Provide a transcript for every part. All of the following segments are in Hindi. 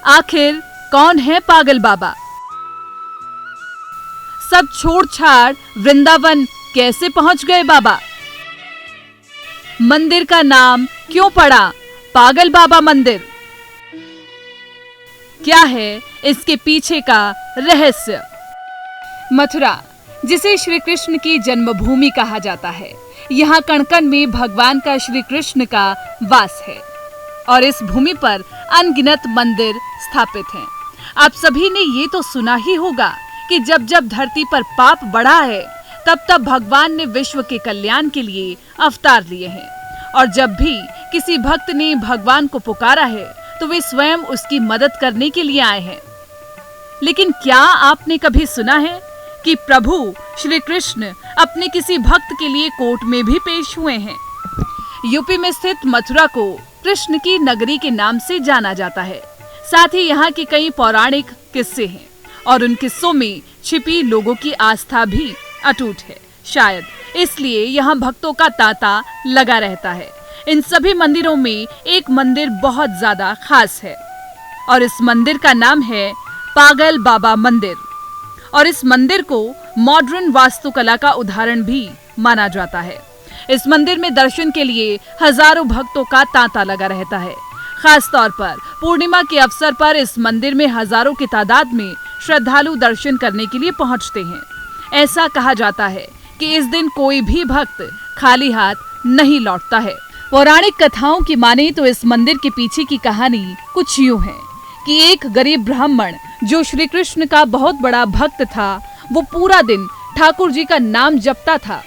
आखिर कौन है पागल बाबा? सब छोड़ छाड़ वृंदावन कैसे पहुंच गए बाबा? मंदिर का नाम क्यों पड़ा पागल बाबा मंदिर? क्या है इसके पीछे का रहस्य? मथुरा, जिसे श्री कृष्ण की जन्मभूमि कहा जाता है, यहाँ कण-कण में भगवान का श्री कृष्ण का वास है और इस भूमि पर अनगिनत मंदिर स्थापित हैं। आप सभी ने ये तो सुना ही होगा कि जब जब धरती पर पाप बढ़ा है, तब तब भगवान ने विश्व के कल्याण के लिए अवतार लिए हैं और जब भी किसी भक्त ने भगवान को पुकारा है, तो वे स्वयं उसकी मदद करने के लिए आए हैं। लेकिन क्या आपने कभी सुना है कि प्रभु श्री कृष्ण अपने किसी भक्त के लिए कोर्ट में भी पेश हुए हैं? यूपी में स्थित मथुरा को कृष्ण की नगरी के नाम से जाना जाता है। साथ ही यहाँ के कई पौराणिक किस्से हैं और उन किस्सों में छिपी लोगों की आस्था भी अटूट है। शायद इसलिए यहाँ भक्तों का तांता लगा रहता है। इन सभी मंदिरों में एक मंदिर बहुत ज्यादा खास है और इस मंदिर का नाम है पागल बाबा मंदिर और इस मंदिर को मॉडर्न वास्तुकला का उदाहरण भी माना जाता है। इस मंदिर में दर्शन के लिए हजारों भक्तों का तांता लगा रहता है। खास तौर पर पूर्णिमा के अवसर पर इस मंदिर में हजारों की तादाद में श्रद्धालु दर्शन करने के लिए पहुंचते हैं। ऐसा कहा जाता है कि इस दिन कोई भी भक्त खाली हाथ नहीं लौटता है। पौराणिक कथाओं की माने तो इस मंदिर के पीछे की कहानी कुछ यूं है कि एक गरीब ब्राह्मण जो श्री कृष्ण का बहुत बड़ा भक्त था, वो पूरा दिन ठाकुर जी का नाम जपता था।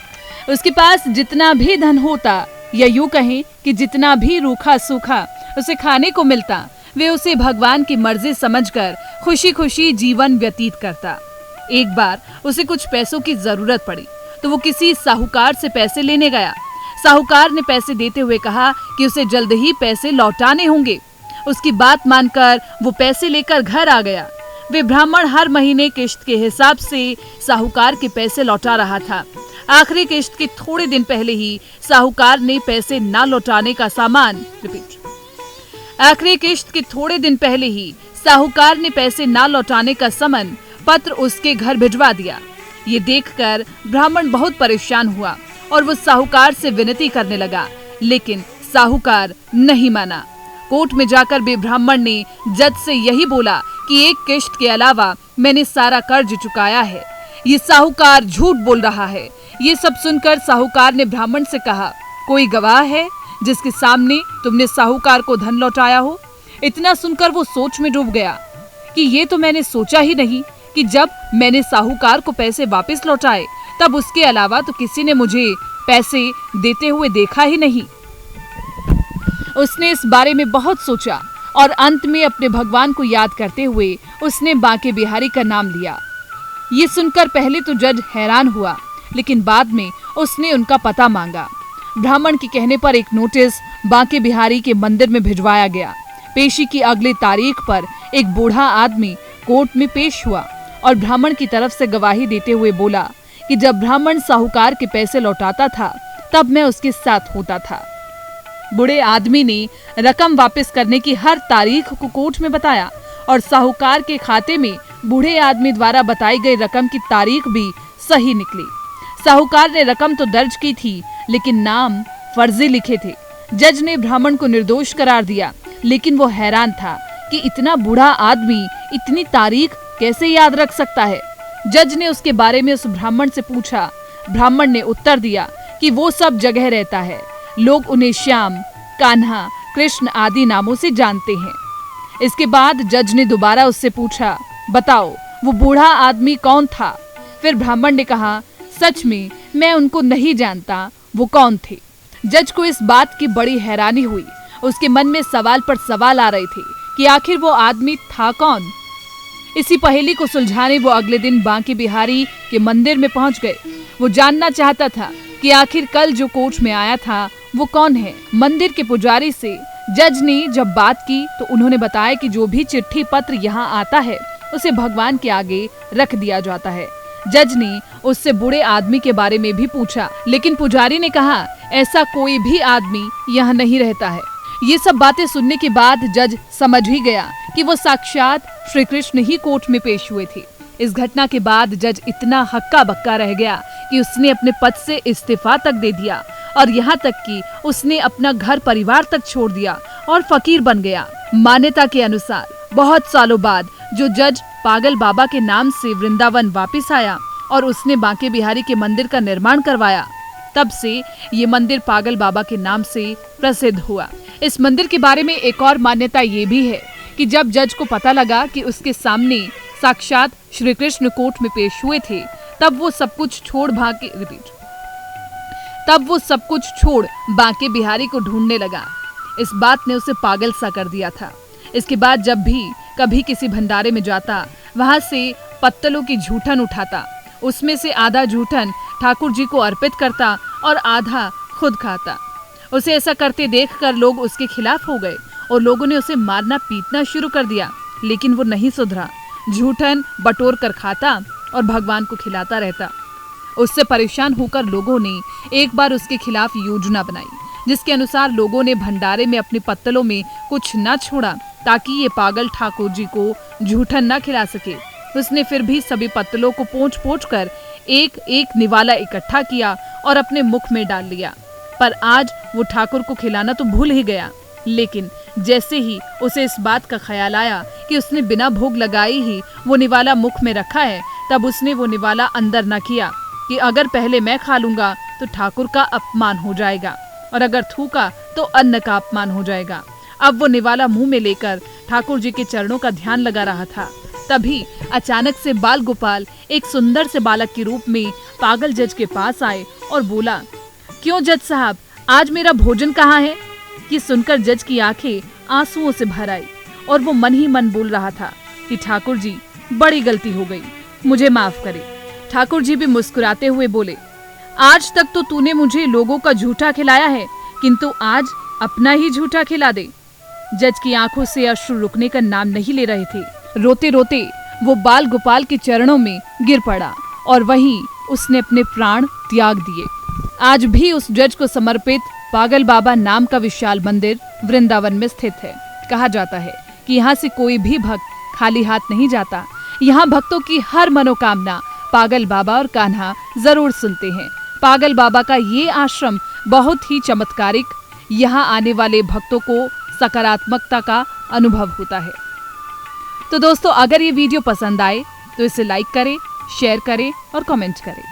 उसके पास जितना भी धन होता या यूं कहें कि जितना भी रूखा सूखा उसे खाने को मिलता, वे उसे भगवान की मर्जी समझकर खुशी खुशी जीवन व्यतीत करता। एक बार उसे कुछ पैसों की जरूरत पड़ी तो वो किसी साहूकार से पैसे लेने गया। साहूकार ने पैसे देते हुए कहा कि उसे जल्द ही पैसे लौटाने होंगे। उसकी बात मानकर वो पैसे लेकर घर आ गया। वे ब्राह्मण हर महीने किश्त के हिसाब से साहूकार के पैसे लौटा रहा था। आखिरी किश्त के थोड़े दिन पहले ही साहूकार ने पैसे न लौटाने का सामान आखिरी किश्त के थोड़े दिन पहले ही साहूकार ने पैसे न लौटाने का समन पत्र उसके घर भिजवा दिया। ये देखकर ब्राह्मण बहुत परेशान हुआ और वो साहूकार से विनती करने लगा, लेकिन साहूकार नहीं माना। कोर्ट में जाकर भी ब्राह्मण ने जज से यही बोला कि एक किश्त के अलावा मैंने सारा कर्ज चुकाया है, ये साहूकार झूठ बोल रहा है। ये सब सुनकर साहूकार ने ब्राह्मण से कहा, कोई गवाह है जिसके सामने तुमने साहूकार को धन लौटाया हो? इतना सुनकर वो सोच में डूब गया कि ये तो मैंने सोचा ही नहीं कि जब मैंने साहूकार को पैसे वापस लौटाए तब उसके अलावा तो किसी ने मुझे पैसे देते हुए देखा ही नहीं। उसने इस बारे में बहुत सोचा और अंत में अपने भगवान को याद करते हुए उसने बांके बिहारी का नाम लिया। ये सुनकर पहले तो जज हैरान हुआ, लेकिन बाद में उसने उनका पता मांगा। ब्राह्मण के कहने पर एक नोटिस बांके बिहारी के मंदिर में भिजवाया गया। पेशी की अगली तारीख पर एक बूढ़ा आदमी कोर्ट में पेश हुआ और ब्राह्मण की तरफ से गवाही देते हुए बोला कि जब ब्राह्मण साहूकार के पैसे लौटाता था तब मैं उसके साथ होता था। बूढ़े आदमी ने रकम वापस करने की हर तारीख को कोर्ट में बताया और साहूकार के खाते में बूढ़े आदमी द्वारा बताई गई रकम की तारीख भी सही निकली। साहूकार ने रकम तो दर्ज की थी, लेकिन नाम फर्जी लिखे थे। जज ने ब्राह्मण को निर्दोष करार दिया, लेकिन वो हैरान था कि इतना बूढ़ा आदमी इतनी तारीख कैसे याद रख सकता है। जज ने उसके बारे में उस ब्राह्मण से पूछा। ब्राह्मण ने उत्तर दिया कि वो सब जगह रहता है, लोग उन्हें श्याम, कान्हा, कृष्ण आदि नामों से जानते हैं। इसके बाद जज ने दोबारा उससे पूछा, बताओ वो बूढ़ा आदमी कौन था? फिर ब्राह्मण ने कहा, सच में मैं उनको नहीं जानता, वो कौन थे? जज को इस बात की बड़ी हैरानी हुई। उसके मन में सवाल पर सवाल आ रहे थे कि आखिर वो आदमी था कौन। इसी पहेली को सुलझाने वो अगले दिन बांके बिहारी के मंदिर में पहुंच गए। वो जानना चाहता था कि आखिर कल जो कोर्ट में आया था वो कौन है। मंदिर के पुजारी से जज ने जब बात की तो उन्होंने बताया कि जो भी चिट्ठी पत्र यहाँ आता है उसे भगवान के आगे रख दिया जाता है। जज ने उससे बूढ़े आदमी के बारे में भी पूछा, लेकिन पुजारी ने कहा ऐसा कोई भी आदमी यहाँ नहीं रहता है। ये सब बातें सुनने के बाद जज समझ ही गया कि वो साक्षात श्री कृष्ण ही कोर्ट में पेश हुए थे। इस घटना के बाद जज इतना हक्का बक्का रह गया कि उसने अपने पद से इस्तीफा तक दे दिया और यहाँ तक कि उसने अपना घर परिवार तक छोड़ दिया और फकीर बन गया। मान्यता के अनुसार बहुत सालों बाद जो जज पागल बाबा के नाम से वृंदावन वापस आया और उसने बांके बिहारी के मंदिर का निर्माण करवाया, तब से ये मंदिर पागल बाबा के नाम से प्रसिद्ध हुआ। इस मंदिर के बारे में एक और मान्यता ये भी है कि जब जज को पता लगा कि उसके सामने साक्षात श्री कृष्ण कोर्ट में पेश हुए थे, तब वो सब कुछ छोड़ बांके बिहारी को ढूंढने लगा। इस बात ने उसे पागल सा कर दिया था। इसके बाद जब भी कभी किसी भंडारे में जाता, वहां से पत्तलों की जूठन उठाता, उसमें से आधा जूठन ठाकुर जी को अर्पित करता और आधा खुद खाता। उसे ऐसा करते देखकर लोग उसके खिलाफ हो गए और लोगों ने उसे मारना पीटना शुरू कर दिया, लेकिन वो नहीं सुधरा। जूठन बटोर कर खाता और भगवान को खिलाता रहता। उससे परेशान होकर लोगों ने एक बार उसके खिलाफ योजना बनाई, जिसके अनुसार लोगों ने भंडारे में अपने पत्तलों में कुछ न छोड़ा ताकि ये पागल ठाकुर जी को जूठन न खिला सके। उसने फिर भी सभी पत्तलों को पोंछ कर एक एक निवाला इकट्ठा किया और अपने मुख में डाल लिया। पर आज वो ठाकुर को खिलाना तो भूल ही गया, लेकिन जैसे ही उसे इस बात का ख्याल आया कि उसने बिना भोग लगाए ही वो निवाला मुख में रखा है, तब उसने वो निवाला अंदर न किया कि अगर पहले मैं खा लूंगा तो ठाकुर का अपमान हो जाएगा और अगर थूका तो अन्न का अपमान हो जाएगा। अब वो निवाला मुंह में लेकर ठाकुर जी के चरणों का ध्यान लगा रहा था। तभी अचानक से बाल गोपाल एक सुंदर से बालक के रूप में पागल जज के पास आए और बोला, क्यों जज साहब, आज मेरा भोजन कहाँ है? ये सुनकर जज की आंखें आंसुओं से भर आई और वो मन ही मन बोल रहा था कि ठाकुर जी, बड़ी गलती हो गई, मुझे माफ करे। ठाकुर जी भी मुस्कुराते हुए बोले, आज तक तो तूने मुझे लोगों का झूठा खिलाया है, किंतु आज अपना ही झूठा खिला दे। जज की आंखों से अश्रु रुकने का नाम नहीं ले रहे थे। रोते रोते वो बाल गोपाल के चरणों में गिर पड़ा और वहीं उसने अपने प्राण त्याग दिए। आज भी उस जज को समर्पित पागल बाबा नाम का विशाल मंदिर वृंदावन में स्थित है। कहा जाता है कि यहाँ से कोई भी भक्त खाली हाथ नहीं जाता। यहाँ भक्तों की हर मनोकामना पागल बाबा और कान्हा जरूर सुनते हैं। पागल बाबा का ये आश्रम बहुत ही चमत्कारिक, यहाँ आने वाले भक्तों को सकारात्मकता का अनुभव होता है। तो दोस्तों, अगर ये वीडियो पसंद आए तो इसे लाइक करें, शेयर करें और कमेंट करें।